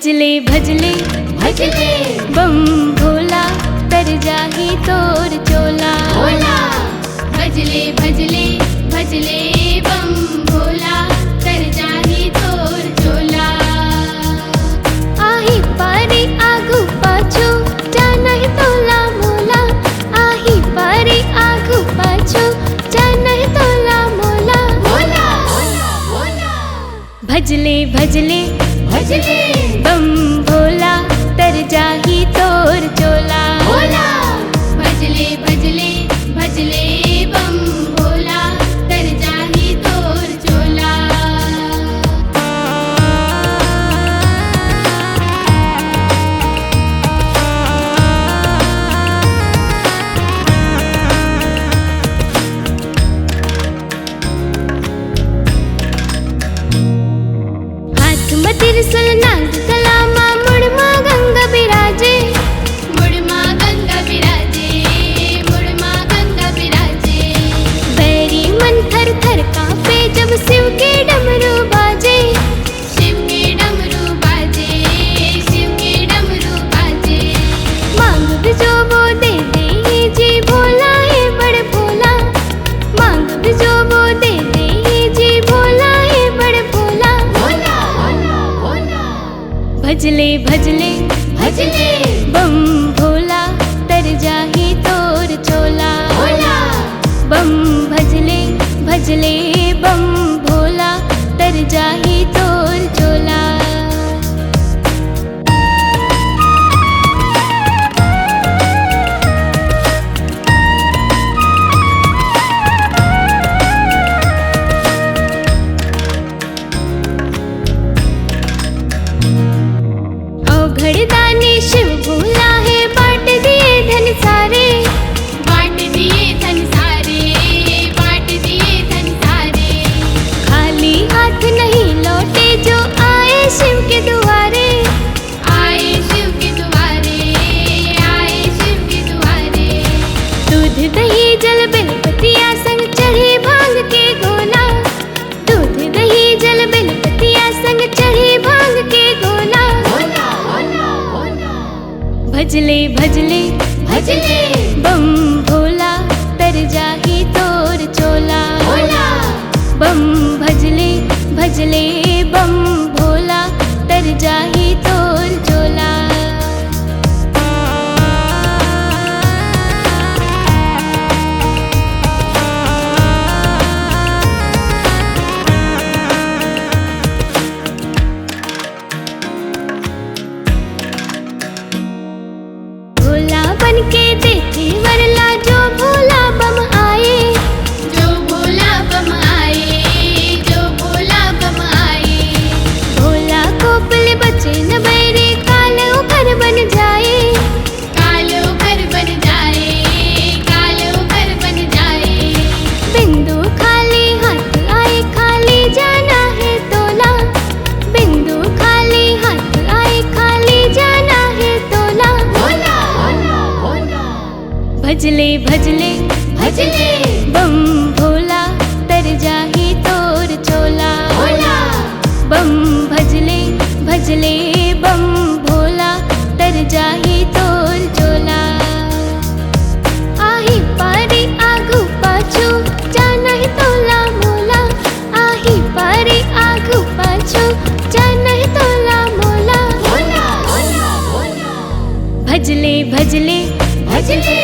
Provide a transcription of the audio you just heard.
भजले भजले भजले बम भोला तर जाही तोर चोला। भोला भजले भजले भजले बम भोला तर जाही तोर चोला। आही पारी आगू पाछू जानहि तोला मोला। आही पारी आगू पाछू जानहि तोला मोला। भोला भोला भजले भजले भजले बम भोला तर जाही तोर चोला। भोला भजले भजले भजले बम भोला तर जाही तोर चोला। हाथ में त्रिशूल नाग कलामा मुड़मा गंगा बिराजे। मुड़मा गंगा बिराजे मुड़मा गंगा बिराजे। बैरी मन थर थर कांपे जब शिव के डमरू बाजे। शिव के डमरू बाजे शिव के डमरू बाजे। मांग भी जो वो दे दे जी भोला है बड़ भोला। मांग भी जो वो दे दे जी भोला है बड़ भोला। भोला भोला भजले भजले भजले बम भोला तर जाही तोर चोला। भोला बम भजले भजले बम भोला तर जाही तोर चोला। अवघड़दानी शिव भोला है बांट दिए धन सारे। बांट दिए धन सारे बांट दिए धन सारे। खाली हाथ नहीं लौटे जो आए शिव के दुआरे। आए शिव के दुआरे आए शिव के दुआरे। दूध दही जल बेलपतिया संग चढ़े भांग के गोला। दूध दही जल बेलपतिया संग चढ़े भांग के गोला। भोला भोला भजले भजले भजले बम भोला तर जाही तोर चोला। भोला बम भजले भजले बम भोला तर जाही तोर चोला। भोला बनके देखे वरला जो भोला बम आए। जो भोला बम आए जो भोला बम आए। भोला कोपल बचे न बैरे कालो घर बन जाए। कालो घर बन जाए कालो घर बन जाए। बिंदु खाली हाथ आए खाली जाना है तोला। बिंदु खाली हाथ आए खाली जाना है तोला। भोला भोला भजले भजले भजले बम भोला तर जाही तोर चोला। भोला बम भजले भजले बम भोला तर जाही तोर चोला। आही पारी आगू पाछू जानहि तोला मोला। आही पारी आगू पाछू जानहि तोला मोला। भोला भोला भजले भजले भजले